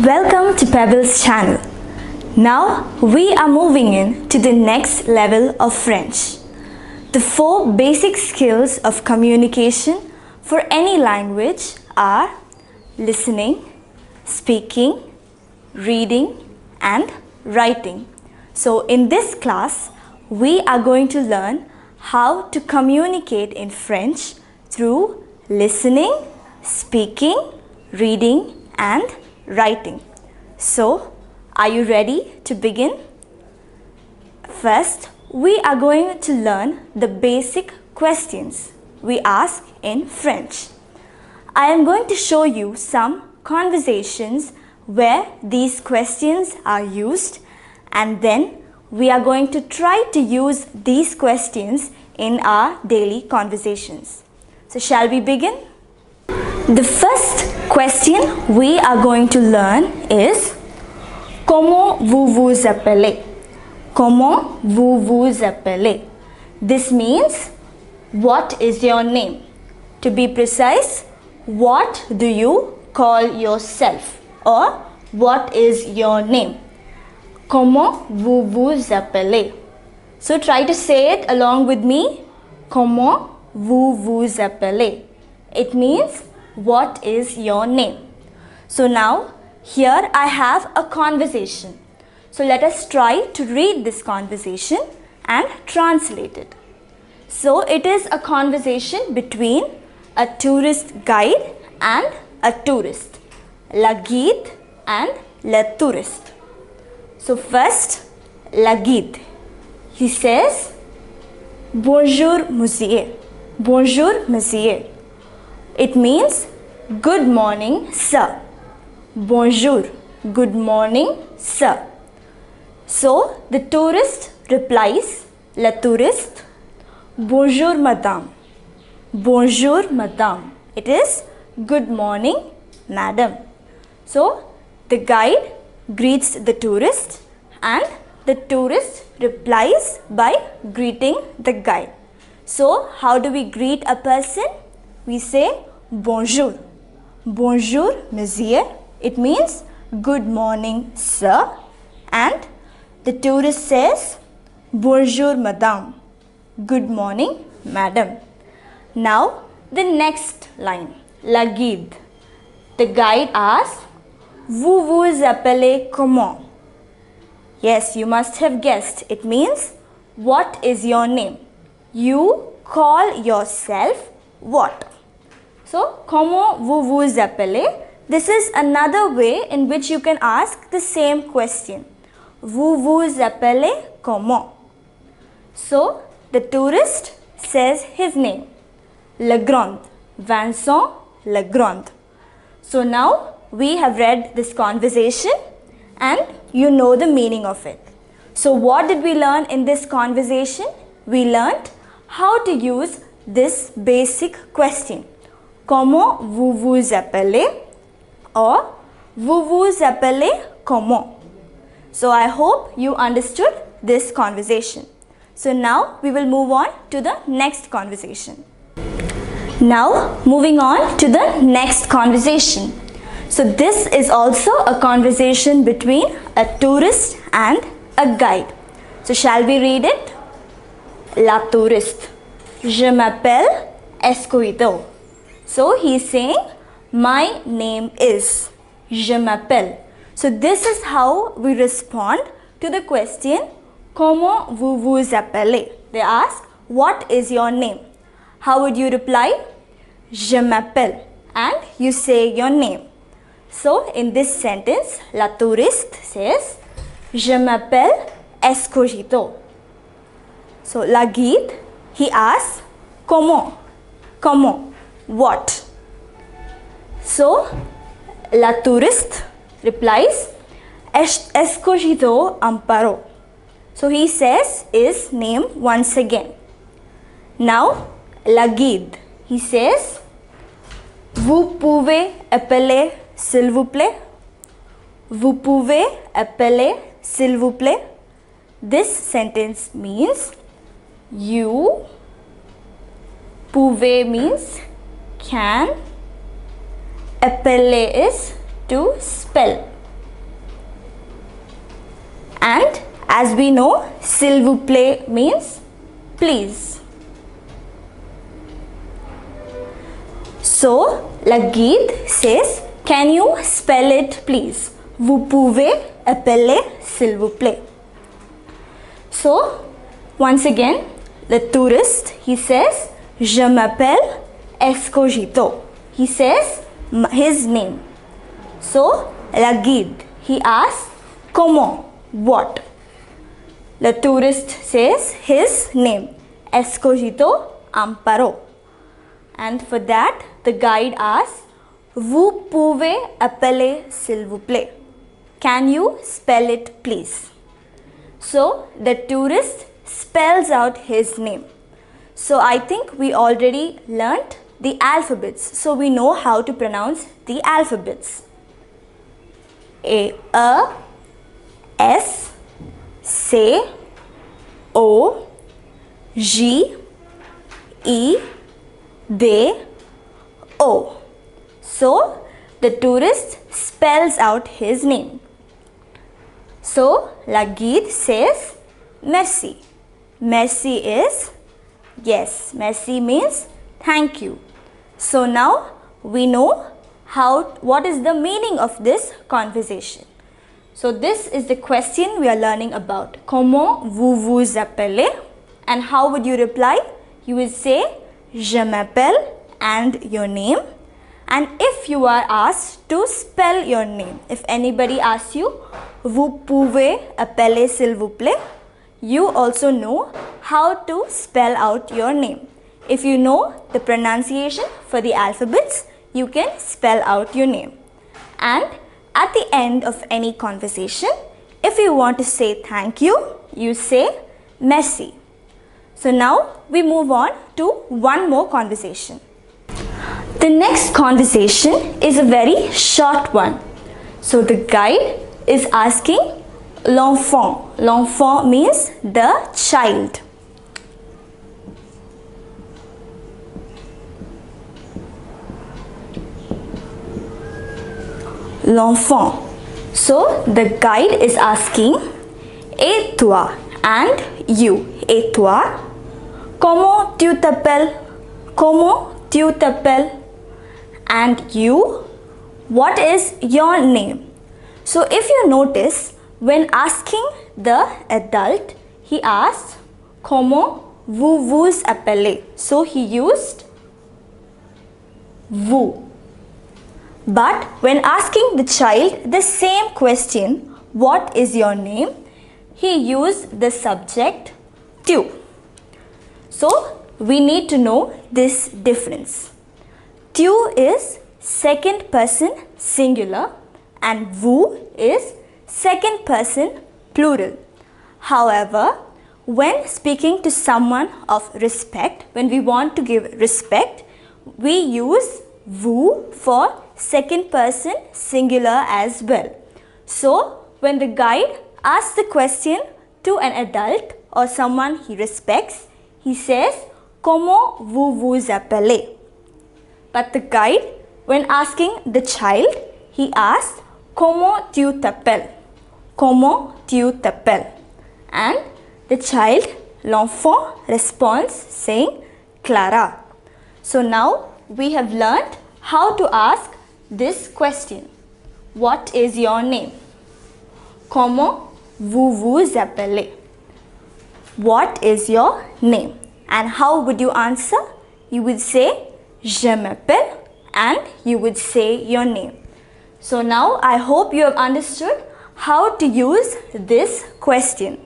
Welcome to Pebbles channel. Now we are moving in to the next level of French. The 4 basic skills of communication for any language are listening, speaking, reading and writing. So in this class, we are going to learn how to communicate in French through listening, speaking, reading and writing. So, are you ready to begin? First, we are going to learn the basic questions we ask in French. I am going to show you some conversations where these questions are used, and then we are going to try to use these questions in our daily conversations. So, shall we begin? The first question we are going to learn is Comment vous vous appelez? Comment vous vous appelez? This means what is your name? To be precise, what do you call yourself or what is your name? Comment vous vous appelez? So try to say it along with me. Comment vous vous appelez? It means what is your name? So now here I have a conversation. So let us try to read this conversation and translate it. So it is a conversation between a tourist guide and a tourist. La guide and le touriste. So first, la guide. He says, Bonjour monsieur. Bonjour monsieur. It means good morning sir. Bonjour. Good morning sir. So the tourist replies, la touriste, Bonjour madame. Bonjour madame. It is good morning madam. So the guide greets the tourist and the tourist replies by greeting the guide. So how do we greet a person? We say bonjour. Bonjour monsieur. It means good morning sir. And the tourist says bonjour madame. Good morning madam. Now the next line, la guide. The guide asks, vous vous appelez comment? Yes, you must have guessed. It means what is your name? You call yourself what? So, comment vous vous appelez? This is another way in which you can ask the same question. Vous vous appelez comment? So, the tourist says his name. Legrand. Vincent Legrand. So now we have read this conversation and you know the meaning of it. So what did we learn in this conversation? We learned how to use this basic question. Comment vous vous appelez? Or vous vous appelez comment? So I hope you understood this conversation. So now we will move on to the next conversation. Now moving on to the next conversation. So this is also a conversation between a tourist and a guide. So shall we read it? La touriste. Je m'appelle Escoito. So he is saying, my name is. Je m'appelle. So this is how we respond to the question, Comment vous vous appelez? They ask, what is your name? How would you reply? Je m'appelle. And you say your name. So in this sentence, la touriste says, Je m'appelle Escoito. So la guide, he asks, Comment? Comment? What? So la touriste replies, Escogido Amparo. So he says his name once again. Now la guide, he says, Vous pouvez appeler s'il vous plaît? Vous pouvez appeler s'il vous plaît? This sentence means you. Pouvez means can. Appeler is to spell. As we know, s'il vous plaît means please. So, la guide says, can you spell it please? Vous pouvez appeler s'il vous plaît. So, once again, the tourist, he says, je m'appelle Escogito. He says his name. So, la guide, he asks, comment, what? The tourist says his name, Escogito Amparo. And for that, the guide asks, vous pouvez appeler s'il vous plaît? Can you spell it please? So, the tourist spells out his name. So, I think we already learnt the alphabets. So, we know how to pronounce the alphabets. A, S, C, O, J, E, D, O. So, the tourist spells out his name. So, la guide says, merci. Merci is, yes, merci means thank you. So, now we know what is the meaning of this conversation. So, this is the question we are learning about. Comment vous vous appelez? And how would you reply? You will say, je m'appelle and your name. And if you are asked to spell your name, if anybody asks you, vous pouvez appeler s'il vous plaît, you also know how to spell out your name. If you know the pronunciation for the alphabets, you can spell out your name. And at the end of any conversation, if you want to say thank you, you say merci. So now we move on to one more conversation. The next conversation is a very short one. So the guide is asking l'enfant. L'enfant means the child. L'enfant. So the guide is asking, et toi, and you. Et toi, comment tu t'appelles? Comment tu t'appelles? And you, what is your name? So if you notice, when asking the adult, he asked, comment vous vous appelez? So he used vous. But when asking the child the same question, what is your name? He used the subject tu. So we need to know this difference. Tu is second person singular and vous is second person plural. However, when speaking to someone of respect, when we want to give respect, we use vous for second person singular as well. So, when the guide asks the question to an adult or someone he respects, he says, comment vous vous appelez? But the guide, when asking the child, he asks, comment tu t'appelles? Comment tu t'appelles? And the child, l'enfant, responds saying, Clara. So now we have learned how to ask this question. What is your name? Comment vous vous appelez? What is your name? And how would you answer? You would say, je m'appelle, and you would say your name. So now I hope you have understood how to use this question.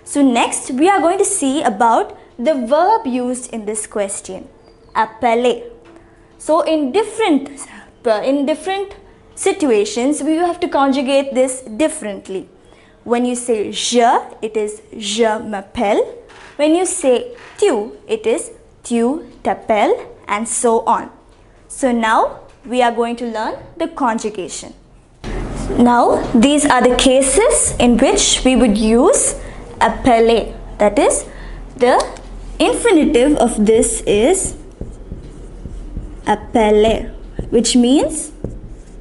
So next we are going to see about the verb used in this question, appeler. So in different situations we have to conjugate this differently. When you say je, it is je m'appelle. When you say tu, it is tu t'appelles, and so on. So now we are going to learn the conjugation. Now these are the cases in which we would use appeler. That is, the infinitive of this is appeler, which means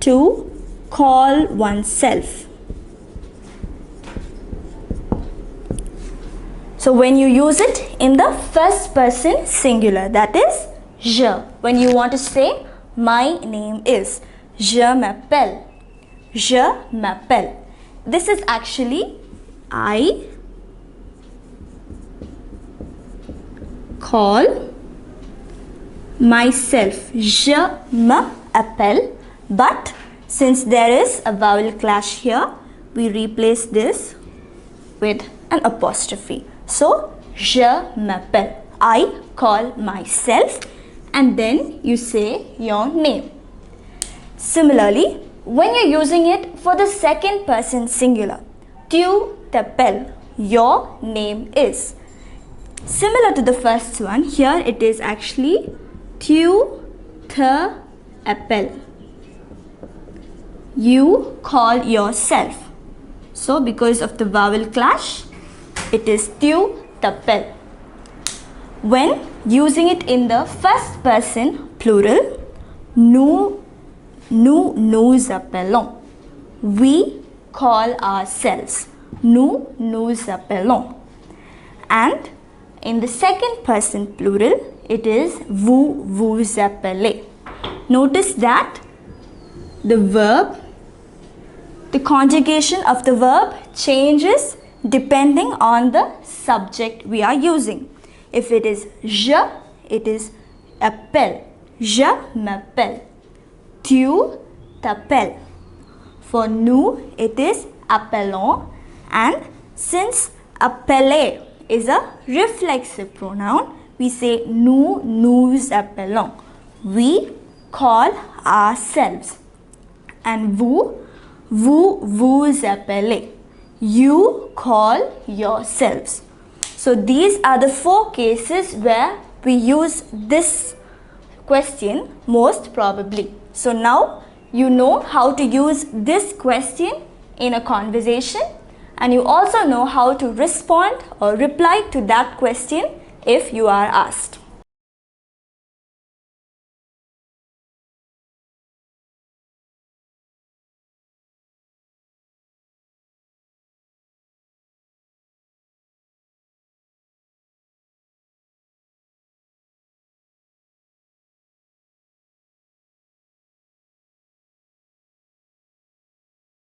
to call oneself. So when you use it in the first person singular, that is je. When you want to say my name is, je m'appelle. Je m'appelle. This is actually I call myself. Je m'appelle. But since there is a vowel clash here, we replace this with an apostrophe. So, je m'appelle. I call myself, and then you say your name. Similarly, when you're using it for the second person singular, tu t'appelles, your name is. Similar to the first one, here it is actually tu t'appelles. You call yourself. So because of the vowel clash, it is tu t'appelles. When using it in the first person plural, nous appelons. We call ourselves. Nous appelons. And in the second person plural, it is vous appelez. Notice that the conjugation of the verb changes depending on the subject we are using. If it is je, it is appelle. Je m'appelle. Tu t'appelles. For nous, it is appelons. And since appeler is a reflexive pronoun, we say nous appelons. We call ourselves. And vous appelez. You call yourselves. So these are the 4 cases where we use this question most probably. So now you know how to use this question in a conversation, and you also know how to respond or reply to that question if you are asked.